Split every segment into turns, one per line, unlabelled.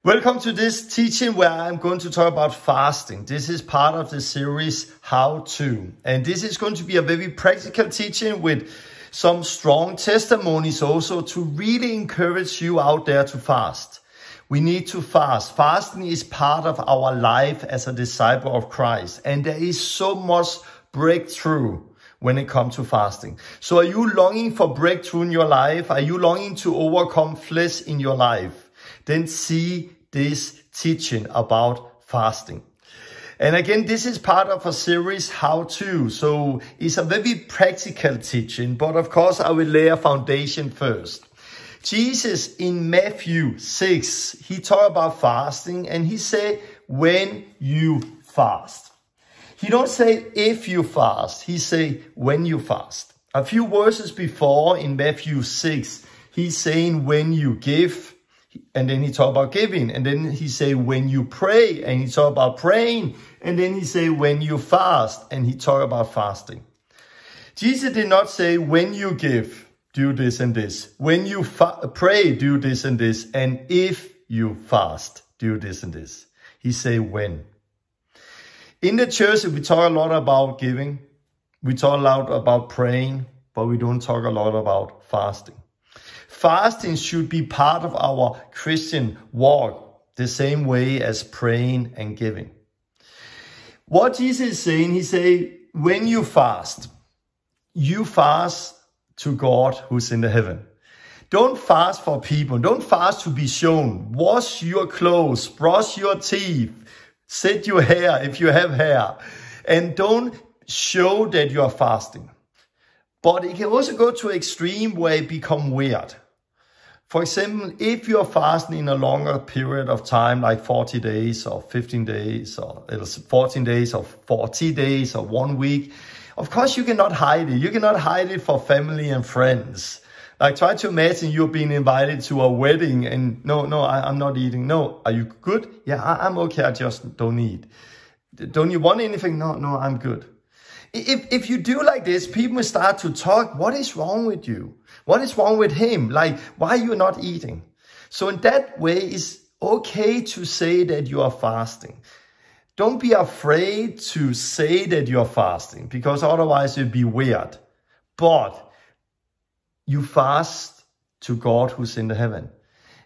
Welcome to this teaching where I'm going to talk about fasting. This is part of the series How To. And this is going to be a very practical teaching with some strong testimonies also to really encourage you out there to fast. We need to fast. Fasting is part of our life as a disciple of Christ. And there is so much breakthrough when it comes to fasting. So are you longing for breakthrough in your life? Are you longing to overcome flesh in your life? Then see this teaching about fasting. And again, this is part of a series, How To. So it's a very practical teaching, but of course I will lay a foundation first. Jesus in Matthew 6, he talked about fasting and he said, when you fast. He don't say if you fast, he say when you fast. A few verses before in Matthew 6, he's saying when you give. And then he talk about giving. And then he say when you pray. And he talk about praying. And then he say when you fast. And he talk about fasting. Jesus did not say when you give, do this and this. When you pray, do this and this. And if you fast, do this and this. He say when. In the church, we talk a lot about giving. We talk a lot about praying. But we don't talk a lot about fasting. Fasting should be part of our Christian walk the same way as praying and giving. What Jesus is saying, he say, when you fast to God who's in the heaven. Don't fast for people. Don't fast to be shown. Wash your clothes, brush your teeth, set your hair if you have hair. And don't show that you are fasting. But it can also go to an extreme where it becomes weird. For example, if you're fasting in a longer period of time, like 40 days or 15 days or 14 days or 40 days or 1 week, of course you cannot hide it. You cannot hide it for family and friends. Like try to imagine you're being invited to a wedding and no, I'm not eating. No, are you good? Yeah, I'm okay. I just don't eat. Don't you want anything? No, I'm good. If you do like this, people will start to talk, what is wrong with you? What is wrong with him? Like, why are you not eating? So in that way, it's okay to say that you are fasting. Don't be afraid to say that you are fasting, because otherwise it'll be weird. But you fast to God who's in the heaven.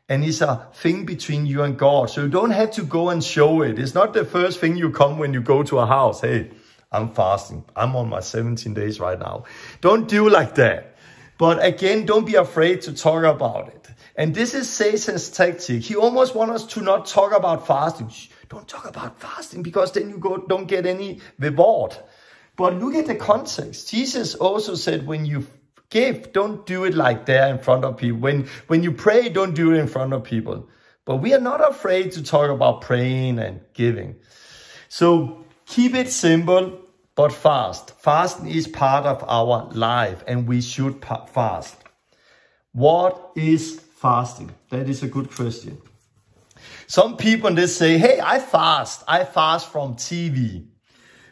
And it's a thing between you and God. So you don't have to go and show it. It's not the first thing you come when you go to a house. Hey, I'm fasting. I'm on my 17 days right now. Don't do like that. But again, don't be afraid to talk about it. And this is Satan's tactic. He almost wants us to not talk about fasting. Shh, don't talk about fasting because then you don't get any reward. But look at the context. Jesus also said when you give, don't do it like there in front of people. When you pray, don't do it in front of people. But we are not afraid to talk about praying and giving. So keep it simple, but fast. Fasting is part of our life and we should fast. What is fasting? That is a good question. Some people, they say, hey, I fast from TV.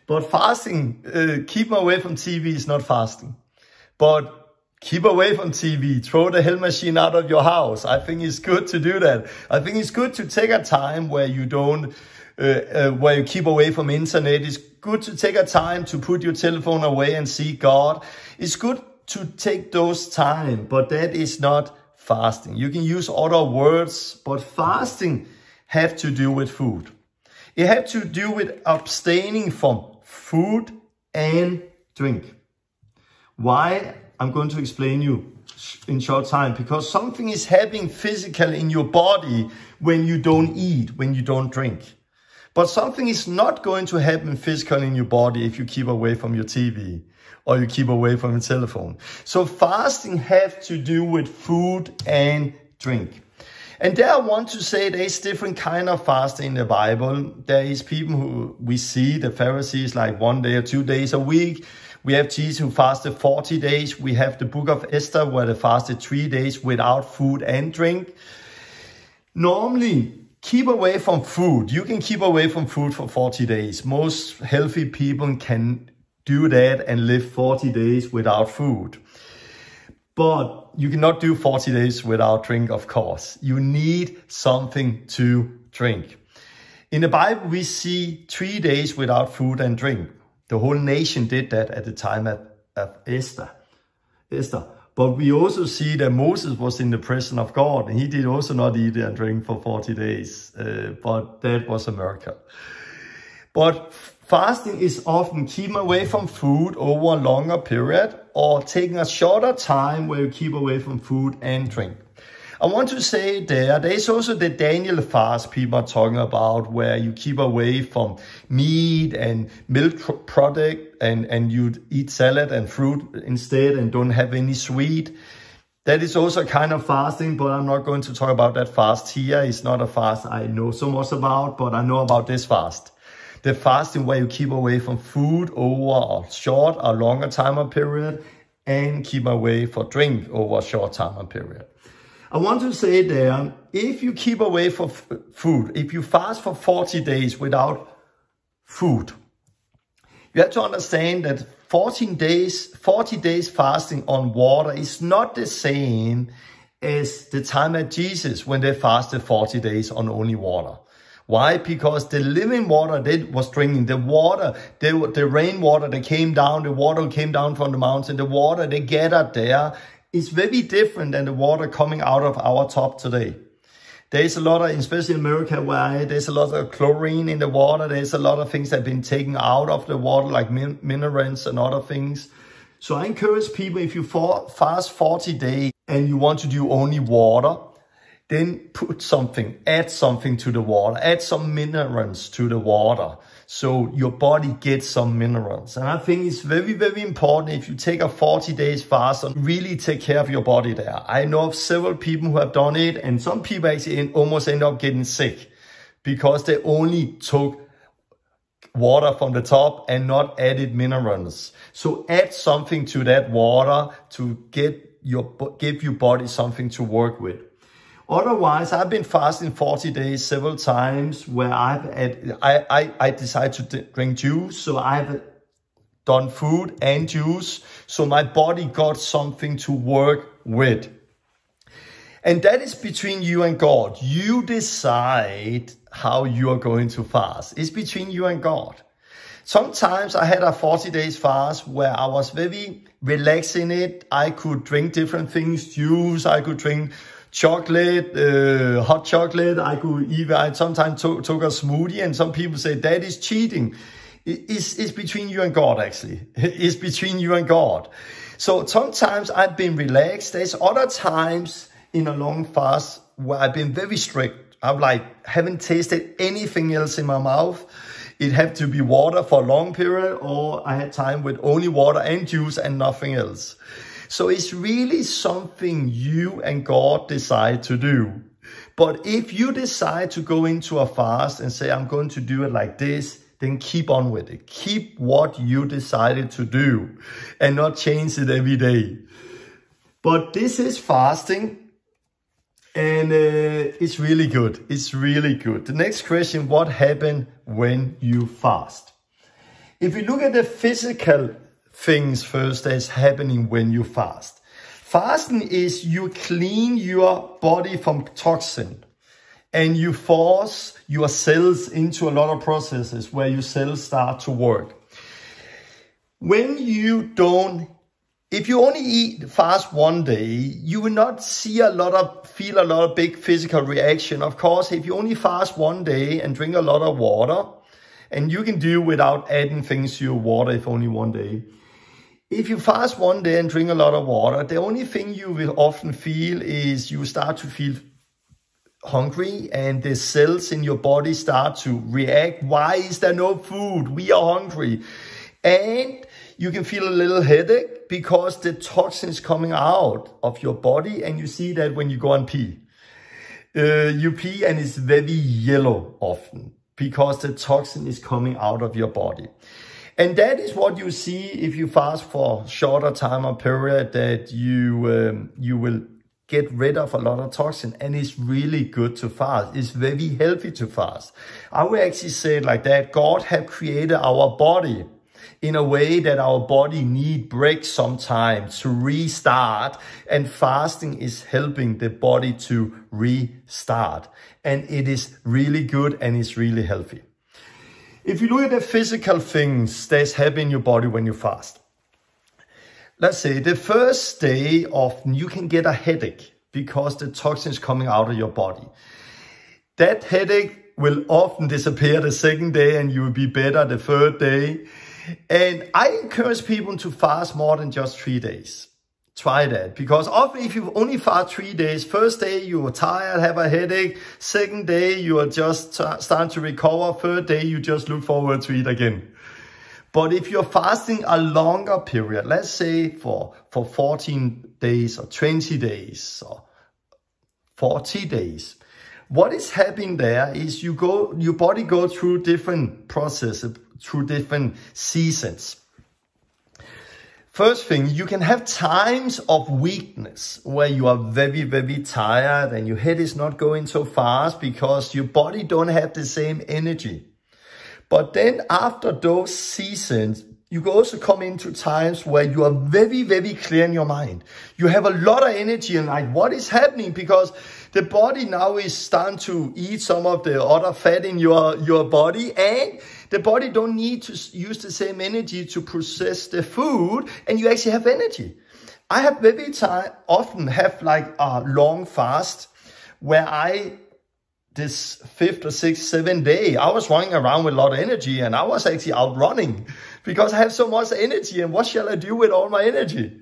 But fasting, keep away from TV is not fasting. But keep away from TV. Throw the hell machine out of your house. I think it's good to do that. I think it's good to take a time where you don't where you keep away from internet. It's good to take a time to put your telephone away and see God. It's good to take those time, but that is not fasting. You can use other words, but fasting have to do with food. It have to do with abstaining from food and drink. Why? I'm going to explain you in short time, because something is happening physically in your body when you don't eat, when you don't drink. But something is not going to happen physically in your body if you keep away from your TV or you keep away from your telephone. So fasting has to do with food and drink. And there I want to say there is different kind of fasting in the Bible. There is people who we see, the Pharisees, like 1 day or 2 days a week. We have Jesus who fasted 40 days. We have the book of Esther where they fasted 3 days without food and drink. Normally, keep away from food. You can keep away from food for 40 days. Most healthy people can do that and live 40 days without food. But you cannot do 40 days without drink, of course. You need something to drink. In the Bible, we see 3 days without food and drink. The whole nation did that at the time of Esther. But we also see that Moses was in the presence of God, and he did also not eat and drink for 40 days. But that was a miracle. But fasting is often keeping away from food over a longer period, or taking a shorter time where you keep away from food and drink. I want to say there's also the Daniel fast people are talking about, where you keep away from meat and milk product, and you eat salad and fruit instead and don't have any sweet. That is also a kind of fasting, but I'm not going to talk about that fast here. It's not a fast I know so much about, but I know about this fast. The fasting where you keep away from food over a short or longer time period, and keep away from drink over a short time period. I want to say there, if you keep away from food, if you fast for 40 days without food, you have to understand that 40 days fasting on water is not the same as the time of Jesus when they fasted 40 days on only water. Why? Because the living water they was drinking, the water, the rainwater that came down, the water came down from the mountain, the water they gathered there is very different than the water coming out of our tap today. There's a lot of, especially in America, where there's a lot of chlorine in the water. There's a lot of things that have been taken out of the water, like minerals and other things. So I encourage people, if you fast 40 days and you want to do only water, then add something to the water, add some minerals to the water, so your body gets some minerals. And I think it's very, very important if you take a 40 days fast and really take care of your body there. I know of several people who have done it, and some people actually almost end up getting sick because they only took water from the top and not added minerals. So add something to that water to give your body something to work with. Otherwise, I've been fasting 40 days several times where I decided to drink juice. So I've done food and juice. So my body got something to work with. And that is between you and God. You decide how you are going to fast. It's between you and God. Sometimes I had a 40 days fast where I was very relaxed in it. I could drink different things, juice, I could drink chocolate, hot chocolate. I sometimes took a smoothie, and some people say that is cheating. It's between you and God, actually. It's between you and God. So sometimes I've been relaxed. There's other times in a long fast where I've been very strict. Haven't tasted anything else in my mouth. It had to be water for a long period, or I had time with only water and juice and nothing else. So it's really something you and God decide to do. But if you decide to go into a fast and say, I'm going to do it like this, then keep on with it. Keep what you decided to do and not change it every day. But this is fasting, and it's really good. It's really good. The next question, what happened when you fast? If you look at the physical things first that's happening when you fast. Fasting is you clean your body from toxin, and you force your cells into a lot of processes where your cells start to work. If you only fast one day, you will not feel a lot of big physical reaction. Of course, if you only fast one day and drink a lot of water, and you can do without adding things to your water if only one day. If you fast one day and drink a lot of water, the only thing you will often feel is you start to feel hungry, and the cells in your body start to react. Why is there no food? We are hungry. And you can feel a little headache because the toxin is coming out of your body, and you see that when you go and pee. You pee and it's very yellow often because the toxin is coming out of your body. And that is what you see if you fast for a shorter time or period, that you will get rid of a lot of toxin. And it's really good to fast. It's very healthy to fast. I will actually say it like that. God has created our body in a way that our body need breaks sometimes to restart, and fasting is helping the body to restart. And it is really good and it's really healthy. If you look at the physical things that's happening in your body when you fast, let's say the first day often you can get a headache because the toxins coming out of your body. That headache will often disappear the second day and you will be better the third day. And I encourage people to fast more than just 3 days. Try that, because often if you only fast 3 days, first day you are tired, have a headache, second day you are just starting to recover, third day you just look forward to it again. But if you're fasting a longer period, let's say for 14 days or 20 days or 40 days, what is happening there is your body goes through different processes, through different seasons. First thing, you can have times of weakness where you are very, very tired and your head is not going so fast because your body don't have the same energy. But then after those seasons, you can also come into times where you are very, very clear in your mind. You have a lot of energy and like, what is happening? Because the body now is starting to eat some of the other fat in your body, and the body don't need to use the same energy to process the food, and you actually have energy. I have often have like a long fast where this 5th or 6th, 7th day, I was running around with a lot of energy and I was actually out running because I have so much energy, and what shall I do with all my energy?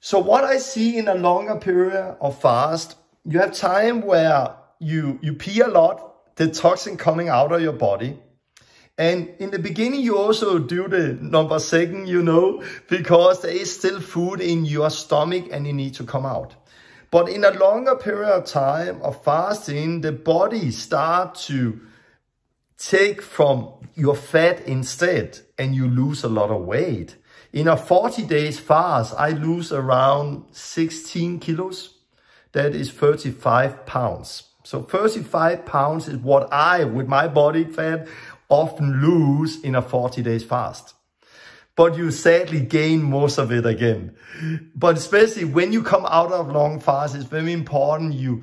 So what I see in a longer period of fast, you have time where you pee a lot, the toxin coming out of your body. And in the beginning, you also do the number 2, you know, because there is still food in your stomach and it needs to come out. But in a longer period of time of fasting, the body starts to take from your fat instead, and you lose a lot of weight. In a 40 days fast, I lose around 16 kilos. That is 35 pounds. So 35 pounds is what I, with my body fat, often lose in a 40 days fast. But you sadly gain most of it again. But especially when you come out of long fast, it's very important you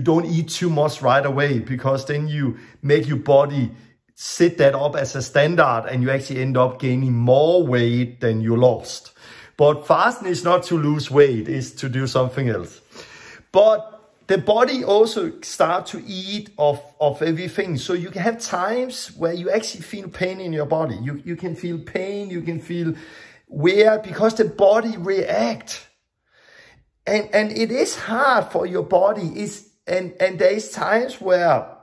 don't eat too much right away, because then you make your body set that up as a standard and you actually end up gaining more weight than you lost. But fasting is not to lose weight, it's to do something else. But the body also starts to eat of everything. So you can have times where you actually feel pain in your body. You can feel pain, you can feel weird because the body reacts. And it is hard for your body. And there is times where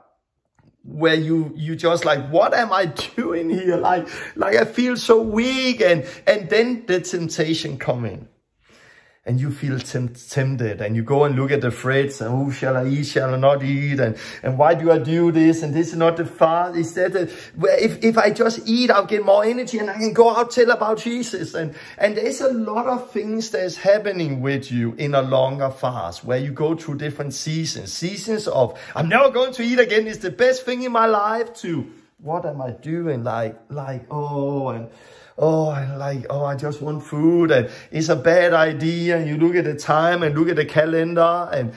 you just like, what am I doing here? Like I feel so weak, and then the temptation come in. And you feel tempted, and you go and look at the fridge, and who shall I eat, shall I not eat, and why do I do this, and this is not the fast, is that if I just eat, I'll get more energy, and I can go out tell about Jesus, and there's a lot of things that's happening with you in a longer fast, where you go through different seasons of, I'm never going to eat again, it's the best thing in my life, to, what am I doing, I just want food, and it's a bad idea, and you look at the time and look at the calendar, and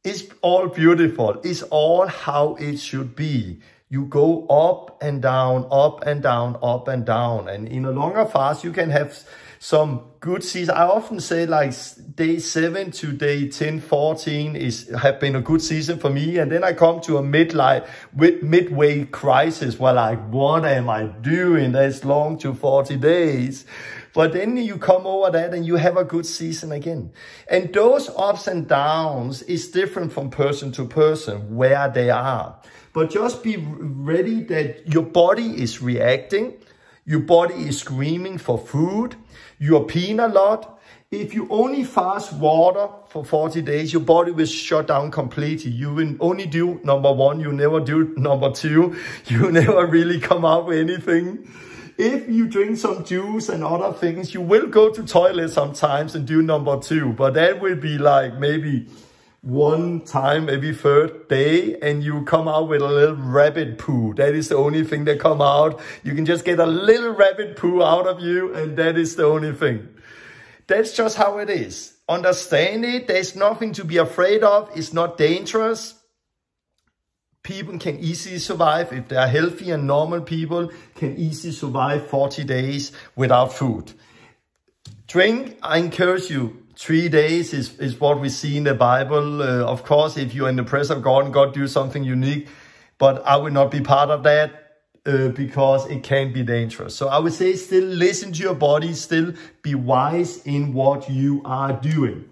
it's all beautiful. It's all how it should be. You go up and down, up and down, up and down. And in a longer fast, you can have some good season. I often say like day 7 to day 10, 14 have been a good season for me. And then I come to a midway crisis where like, what am I doing? That's long to 40 days. But then you come over that and you have a good season again. And those ups and downs is different from person to person where they are. But just be ready that your body is reacting. Your body is screaming for food. You're peeing a lot. If you only fast water for 40 days, your body will shut down completely. You will only do number 1. You never do number 2. You never really come out with anything. If you drink some juice and other things, you will go to toilet sometimes and do number 2. But that will be like maybe one time every third day and you come out with a little rabbit poo. That is the only thing that come out. You can just get a little rabbit poo out of you and that is the only thing. That's just how it is. Understand it. There's nothing to be afraid of. It's not dangerous. People can easily survive. If they are healthy and normal people, can easily survive 40 days without food. Drink, I encourage you, 3 days is what we see in the Bible. Of course, if you're in the presence of God and God do something unique, but I will not be part of that because it can be dangerous. So I would say still listen to your body, still be wise in what you are doing.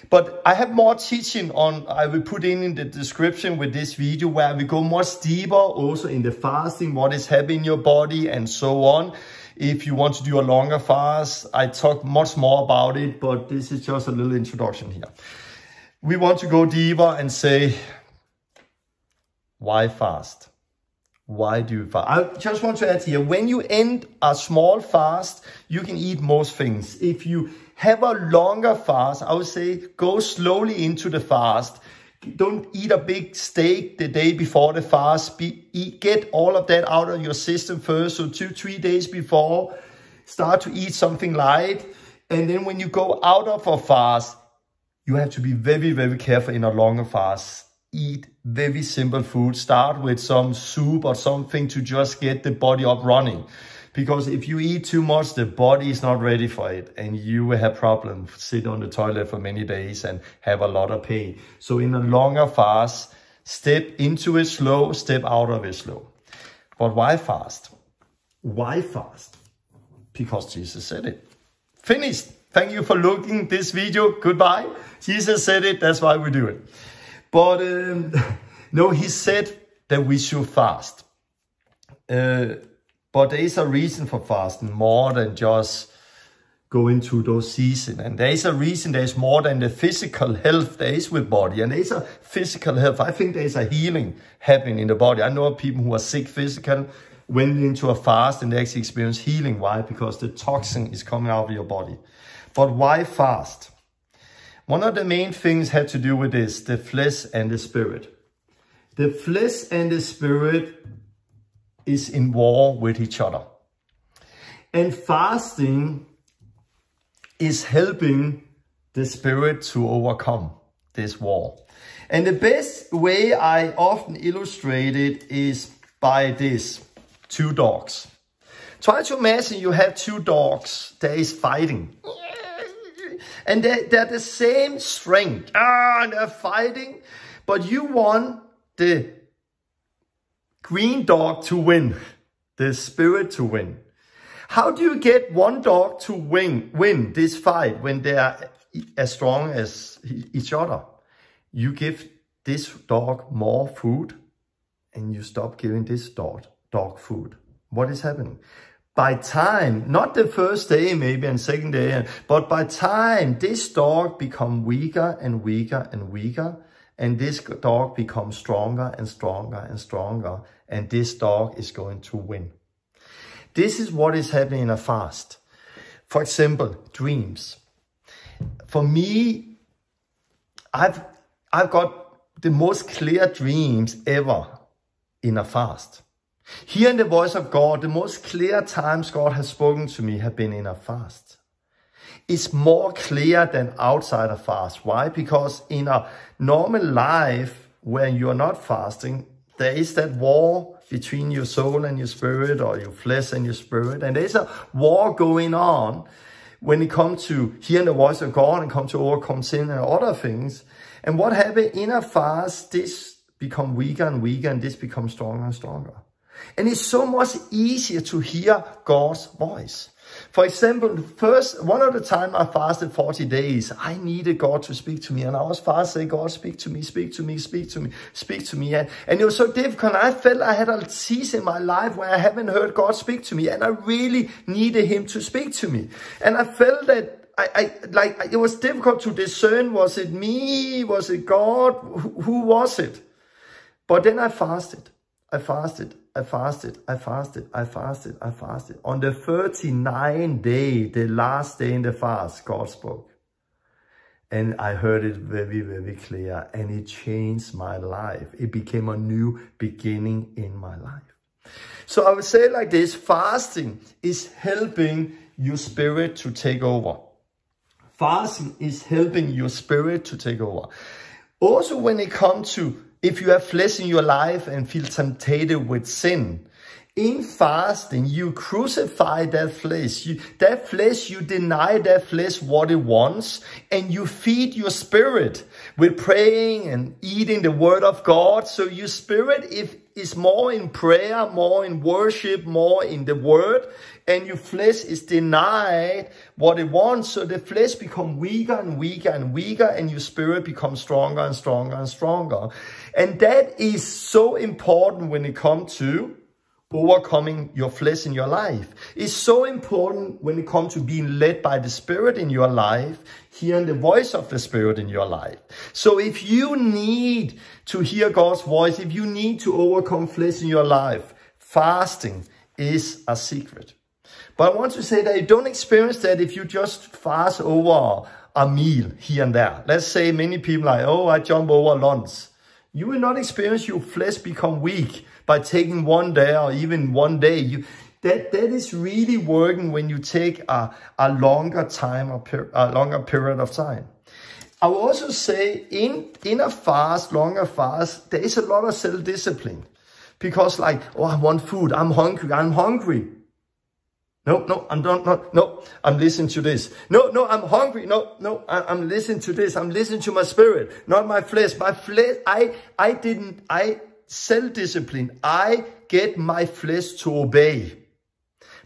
But I have more teaching on, I will put in the description with this video where we go much deeper also in the fasting, what is happening in your body and so on. If you want to do a longer fast, I talk much more about it, but this is just a little introduction here. We want to go deeper and say, why fast? Why do you fast? I just want to add here, when you end a small fast, you can eat most things. If you have a longer fast, I would say go slowly into the fast. Don't eat a big steak the day before the fast. Get all of that out of your system first. So 2-3 days before, start to eat something light. And then when you go out of a fast, you have to be very, very careful in a longer fast. Eat very simple food. Start with some soup or something to just get the body up running. Because if you eat too much, the body is not ready for it. And you will have problems, sit on the toilet for many days and have a lot of pain. So in a longer fast, step into it slow, step out of it slow. But why fast? Why fast? Because Jesus said it. Finished. Thank you for looking this video. Goodbye. Jesus said it. That's why we do it. But no, he said that we should fast. But there is a reason for fasting more than just going through those seasons. And there is a reason, there's more than the physical health there is with body. And there is a physical health. I think there is a healing happening in the body. I know of people who are sick physical, went into a fast and they actually experience healing. Why? Because the toxin is coming out of your body. But why fast? One of the main things had to do with this, the flesh and the spirit. The flesh and the spirit is in war with each other. And fasting is helping the spirit to overcome this war. And the best way I often illustrate it is by this, 2 dogs. Try to imagine you have 2 dogs that is fighting. And they're the same strength. And they're fighting. But you want the green dog to win, the spirit to win. How do you get one dog to win this fight when they are as strong as each other? You give this dog more food and you stop giving this dog food. What is happening? By time, not the first day maybe and second day, but by time this dog becomes weaker and weaker and weaker, and this dog becomes stronger and stronger and stronger. And this dog is going to win. This is what is happening in a fast. For example, dreams. For me, I've got the most clear dreams ever in a fast. Here in the voice of God, the most clear times God has spoken to me have been in a fast. It's more clear than outside a fast. Why? Because in a normal life, when you are not fasting, there is that war between your soul and your spirit, or your flesh and your spirit. And there's a war going on when it comes to hearing the voice of God and come to overcome sin and other things. And what happens in a fast, this becomes weaker and weaker, and this becomes stronger and stronger. And it's so much easier to hear God's voice. For example, one of the time I fasted 40 days, I needed God to speak to me. And I was fasting, God, speak to me, speak to me, speak to me, speak to me. And it was so difficult. I felt I had a season in my life where I haven't heard God speak to me. And I really needed him to speak to me. And I felt that it was difficult to discern, was it me? Was it God? Who was it? But then I fasted. I fasted. On the 39th day, the last day in the fast, God spoke. And I heard it very, very clear, and it changed my life. It became a new beginning in my life. So I would say like this, fasting is helping your spirit to take over. Fasting is helping your spirit to take over. Also, when it comes to if you have flesh in your life and feel tempted with sin, in fasting, you crucify that flesh. You deny that flesh what it wants, and you feed your spirit with praying and eating the word of God. So your spirit is more in prayer, more in worship, more in the word, and your flesh is denied what it wants. So the flesh becomes weaker and weaker and weaker, and your spirit becomes stronger and stronger and stronger. And that is so important when it comes to overcoming your flesh in your life. It's so important when it comes to being led by the Spirit in your life, hearing the voice of the Spirit in your life. So if you need to hear God's voice, if you need to overcome flesh in your life, fasting is a secret. But I want to say that you don't experience that if you just fast over a meal here and there. Let's say many people like, oh, I jump over lunch. You will not experience your flesh become weak by taking one day or even one day. That is really working when you take a longer time, a longer period of time. I will also say in a fast, longer fast, there is a lot of self-discipline. Because like, oh, I want food, I'm hungry. No, I'm listening to this. No, I'm hungry. No, I'm listening to this. I'm listening to my spirit, not my flesh. My flesh, I self-discipline. I get my flesh to obey.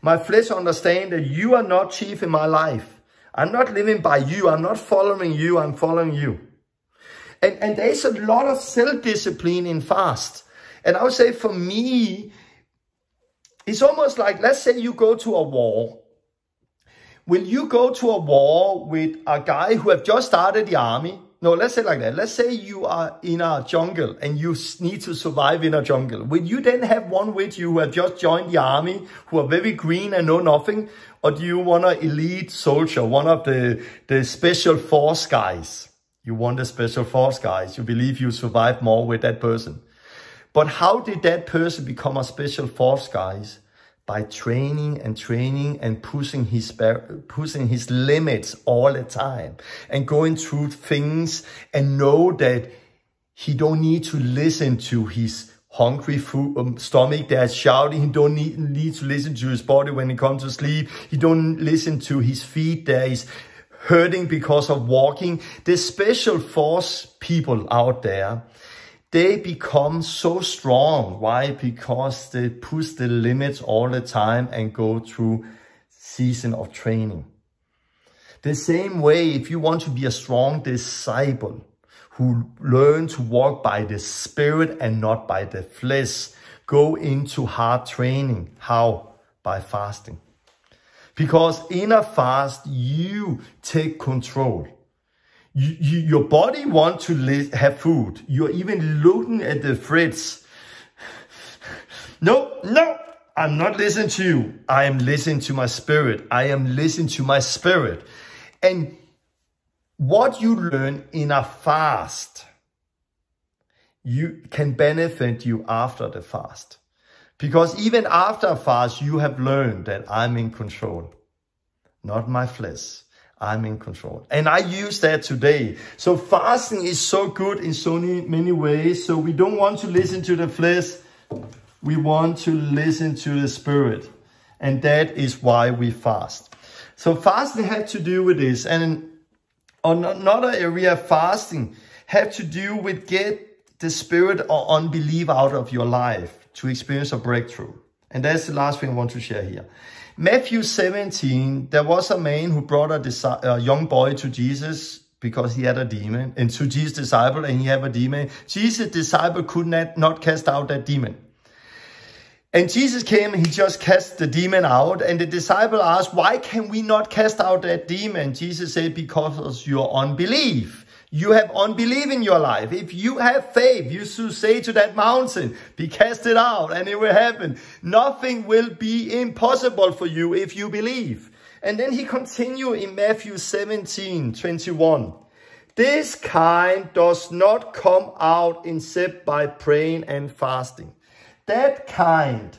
My flesh understand that you are not chief in my life. I'm not living by you. I'm not following you. I'm following you. And there's a lot of self-discipline in fast. And I would say for me, it's almost like, let's say you go to a war. Will you go to a war with a guy who have just started the army? No, let's say like that. Let's say you are in a jungle and you need to survive in a jungle. Will you then have one with you who have just joined the army, who are very green and know nothing? Or do you want an elite soldier, one of the special force guys? You want the special force guys. You believe you survive more with that person. But how did that person become a special force guys? By training and pushing his limits all the time and going through things and know that he don't need to listen to his hungry stomach that's shouting. He don't need to listen to his body when he comes to sleep. He don't listen to his feet that is hurting because of walking. The special force people out there, they become so strong. Why? Because they push the limits all the time and go through season of training. The same way, if you want to be a strong disciple who learn to walk by the Spirit and not by the flesh, go into hard training. How? By fasting. Because in a fast, you take control. Your body wants to have food. You're even looking at the fridge. No, I'm not listening to you. I am listening to my spirit. I am listening to my spirit. And what you learn in a fast, you can benefit you after the fast. Because even after a fast, you have learned that I'm in control, not my flesh. I'm in control. And I use that today. So fasting is so good in so many ways. So we don't want to listen to the flesh. We want to listen to the Spirit. And that is why we fast. So fasting had to do with this. And another area of fasting had to do with get the spirit or unbelief out of your life to experience a breakthrough. And that's the last thing I want to share here. Matthew 17, there was a man who brought a young boy to Jesus because he had a demon, and to Jesus' disciple, and he had a demon. Jesus' disciple could not cast out that demon. And Jesus came and he just cast the demon out, and the disciple asked, why can we not cast out that demon? Jesus said, because of your unbelief. You have unbelief in your life. If you have faith, you should say to that mountain, be casted out, and it will happen. Nothing will be impossible for you if you believe. And then he continued in Matthew 17:21. This kind does not come out except by praying and fasting. That kind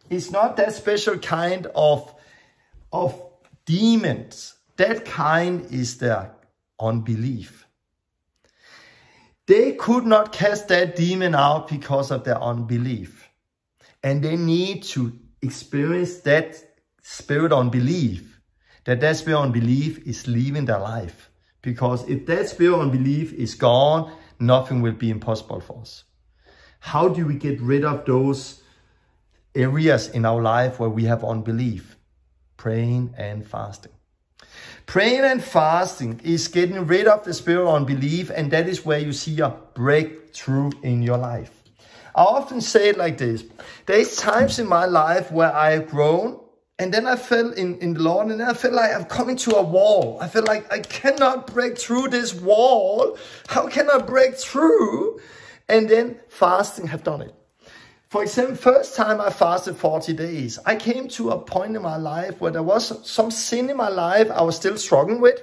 is not that special kind of demons. That kind is their unbelief. They could not cast that demon out because of their unbelief. And they need to experience that spirit of unbelief. That spirit of unbelief is leaving their life. Because if that spirit of unbelief is gone, nothing will be impossible for us. How do we get rid of those areas in our life where we have unbelief? Praying and fasting. Praying and fasting is getting rid of the spirit of unbelief, and that is where you see a breakthrough in your life. I often say it like this. There's times in my life where I have grown, and then I fell in the Lord, and then I feel like I'm coming to a wall. I feel like I cannot break through this wall. How can I break through? And then fasting have done it. For example, first time I fasted 40 days, I came to a point in my life where there was some sin in my life I was still struggling with.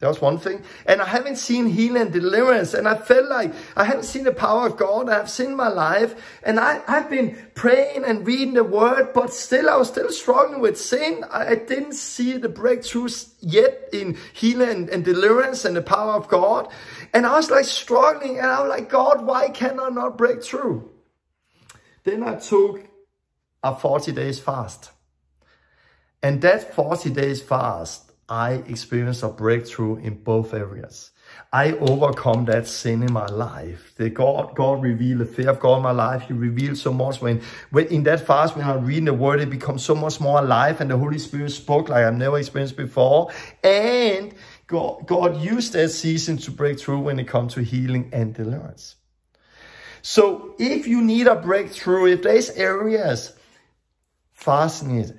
That was one thing. And I haven't seen healing and deliverance. And I felt like I haven't seen the power of God. I have seen my life. And I've been praying and reading the word. But still, I was still struggling with sin. I didn't see the breakthroughs yet in healing and deliverance and the power of God. And I was like struggling. And I was like, God, why can I not break through? Then I took a 40 days fast. And that 40 days fast, I experienced a breakthrough in both areas. I overcome that sin in my life. God revealed the fear of God in my life. He revealed so much. When in that fast, when I'm reading the word, it becomes so much more alive. And the Holy Spirit spoke like I've never experienced before. And God used that season to break through when it comes to healing and deliverance. So if you need a breakthrough, if there's areas, fasting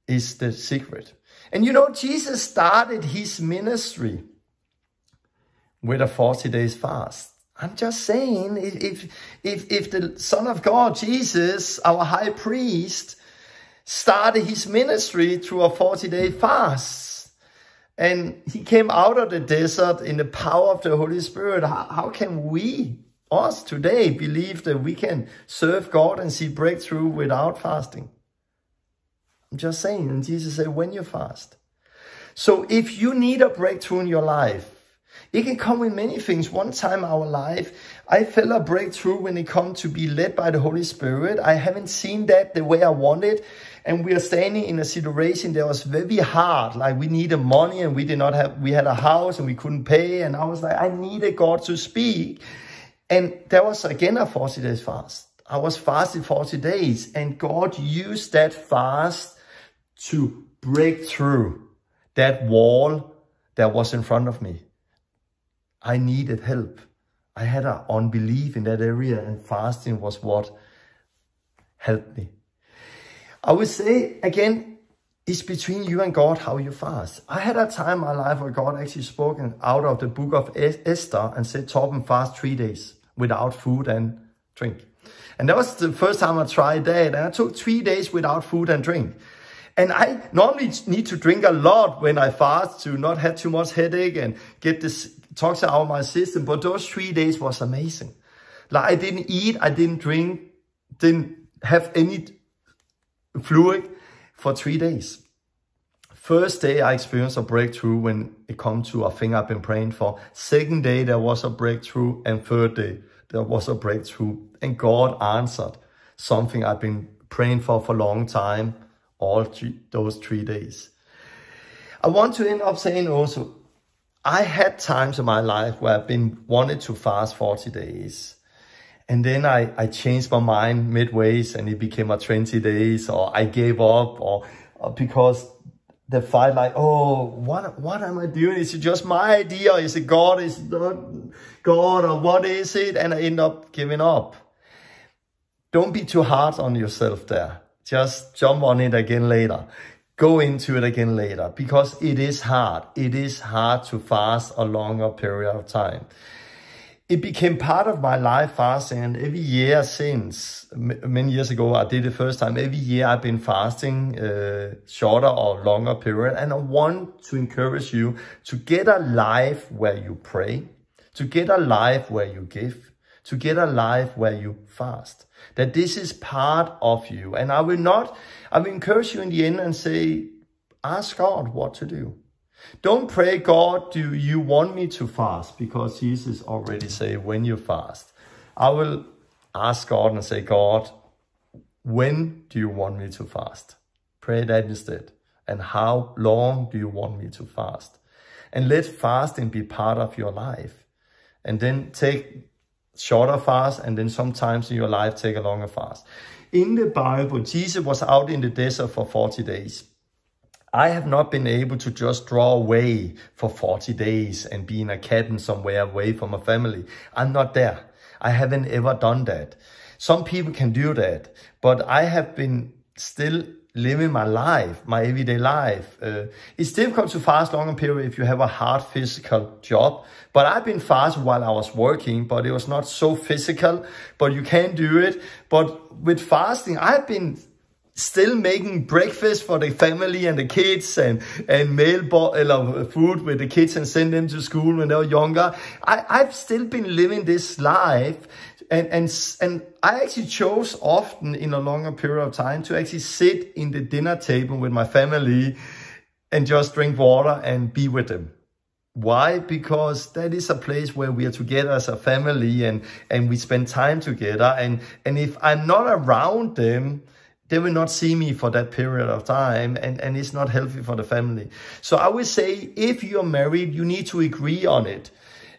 is the secret. And you know, Jesus started his ministry with a 40 days fast. I'm just saying, if the Son of God, Jesus, our high priest, started his ministry through a 40-day fast, and he came out of the desert in the power of the Holy Spirit, how can we, us today, believe that we can serve God and see breakthrough without fasting? I'm just saying, and Jesus said, when you fast. So if you need a breakthrough in your life, it can come with many things. One time in our life, I felt a breakthrough when it comes to be led by the Holy Spirit. I haven't seen that the way I wanted. And we are standing in a situation that was very hard. Like we needed money and we had a house and we couldn't pay. And I was like, I needed God to speak. And there was again a 40 days fast. I was fasting 40 days and God used that fast to break through that wall that was in front of me. I needed help. I had an unbelief in that area and fasting was what helped me. I would say, again, it's between you and God how you fast. I had a time in my life where God actually spoke out of the book of Esther and said, Torben, fast 3 days without food and drink. And that was the first time I tried that. And I took 3 days without food and drink. And I normally need to drink a lot when I fast to not have too much headache and get this toxin out of my system. But those 3 days was amazing. Like I didn't eat, I didn't drink, didn't have any fluid for 3 days. First day I experienced a breakthrough when it comes to a thing I've been praying for. Second day there was a breakthrough, and third day there was a breakthrough. And God answered something I've been praying for a long time, those 3 days. I want to end up saying also, I had times in my life where I've wanted to fast 40 days. And then I changed my mind midways and it became a 20 days, or I gave up, or because the fight like, oh, what am I doing? Is it just my idea? Is it God? Is it not God? Or what is it? And I end up giving up. Don't be too hard on yourself there. Just jump on it again later. Go into it again later, because it is hard. It is hard to fast a longer period of time. it became part of my life fasting, and every year since, many years ago, I did it the first time. Every year I've been fasting, shorter or longer period, and I want to encourage you to get a life where you pray, to get a life where you give, to get a life where you fast. That this is part of you, and I will encourage you in the end and say, ask God what to do. Don't pray, God, do you want me to fast? Because Jesus already said, when you fast. I will ask God and say, God, when do you want me to fast? Pray that instead. And how long do you want me to fast? And let fasting be part of your life. And then take shorter fast, and then sometimes in your life take a longer fast. In the Bible, Jesus was out in the desert for 40 days. I have not been able to just draw away for 40 days and be in a cabin somewhere away from a family. I'm not there. I haven't ever done that. Some people can do that, but I have been still living my life, my everyday life. It's difficult to fast longer period if you have a hard physical job. But I've been fasting while I was working, but it was not so physical, but you can do it. But with fasting, I've been still making breakfast for the family and the kids, and food with the kids and send them to school when they were younger. I've still been living this life, and I actually chose often in a longer period of time to actually sit in the dinner table with my family and just drink water and be with them. Why? Because that is a place where we are together as a family, and we spend time together. And if I'm not around them, they will not see me for that period of time, and it's not healthy for the family. So I would say, if you're married, you need to agree on it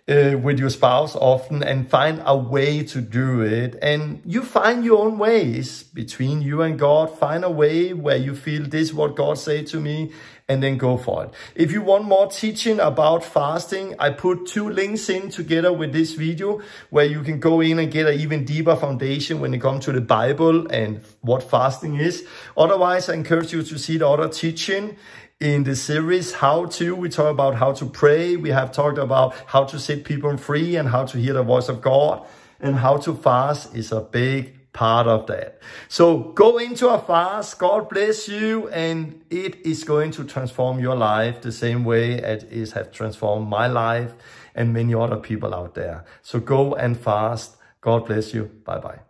with your spouse often and find a way to do it. And you find your own ways between you and God. Find a way where you feel this is what God said to me, and then go for it. If you want more teaching about fasting, I put 2 links in together with this video where you can go in and get an even deeper foundation when it comes to the Bible and what fasting is. Otherwise, I encourage you to see the other teaching in the series How To. We talk about how to pray. We have talked about how to set people free and how to hear the voice of God. And how to fast is a big part of that. So go into a fast. God bless you, and it is going to transform your life the same way as it has transformed my life and many other people out there. So go and fast. God bless you. Bye-bye.